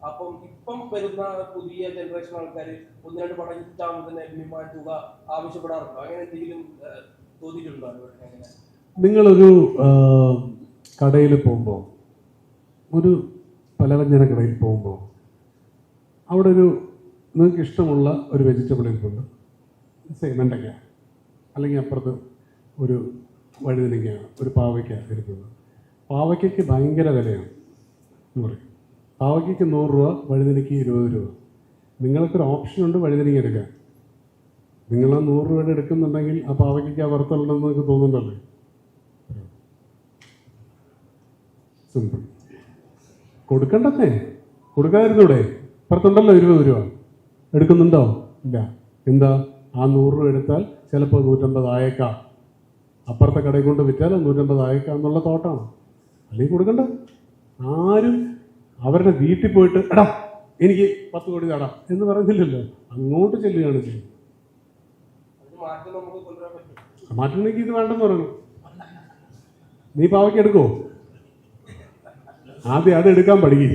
അപ്പം ഇപ്പം വരുന്ന പുതിയ ജനറേഷൻ ആൾക്കാർ ഒന്ന് രണ്ട് പടം ഹിറ്റാകുമ്പോൾ തന്നെ ഭീമമായ തുക ആവശ്യപ്പെടാറുണ്ടോ? അങ്ങനെ എന്തെങ്കിലും തോന്നിയിട്ടുണ്ടോ? അങ്ങനെ നിങ്ങളൊരു കടയിൽ പോകുമ്പോൾ, ഒരു പലവ്യഞ്ജന കടയിൽ പോകുമ്പോൾ, അവിടെ നിങ്ങൾക്ക് ഇഷ്ടമുള്ള ഒരു വെജിറ്റബിൾ ഇരിപ്പുണ്ട്, വെണ്ടയ്ക്ക, അല്ലെങ്കിൽ അപ്പുറത്ത് ഒരു വഴുതനയ്ക്ക, ഒരു പാവയ്ക്ക ഇരിപ്പുണ്ട്. പാവയ്ക്കയ്ക്ക് ഭയങ്കര വിലയാണ് എന്ന് പറയും. പാവയ്ക്കയ്ക്ക് 100 രൂപ, വഴുതനയ്ക്ക് 20 രൂപ. നിങ്ങൾക്കൊരു ഓപ്ഷനുണ്ട് വഴുതനയ്ക്ക് എടുക്കാൻ. നിങ്ങൾ ആ 100 രൂപയുടെ എടുക്കുന്നുണ്ടെങ്കിൽ ആ പാവയ്ക്കയ്ക്ക് ആ വറുത്തുള്ളതെന്ന് നിങ്ങൾക്ക് തോന്നുന്നുണ്ടല്ലേ? സിമ്പിൾ. കൊടുക്കണ്ടേ? കൊടുക്കാതിരുന്നൂടെ? അപ്പുറത്തുണ്ടല്ലോ 20 രൂപ. എടുക്കുന്നുണ്ടോ? ഇല്ല. എന്താ? ആ 100 രൂപ എടുത്താൽ ചിലപ്പോൾ 150 ആയേക്കാം. അപ്പുറത്തെ കടയിൽ കൊണ്ട് വിറ്റാൽ 150 ആയേക്കാം എന്നുള്ള തോട്ടാണ്. അല്ലെങ്കിൽ കൊടുക്കണ്ട. ആരും അവരുടെ വീട്ടിൽ പോയിട്ട് എടാ എനിക്ക് 10 കോടി തടാം എന്ന് പറയുന്നില്ലല്ലോ. അങ്ങോട്ട് ചെല്ലുകയാണ് ചെയ്യുന്നത്. മാറ്റണമെങ്കിൽ ഇത് വേണ്ടെന്ന് പറയണം. നീ പാവയ്ക്ക് എടുക്കോ? ആദ്യം അത് എടുക്കാൻ പഠിക്കും.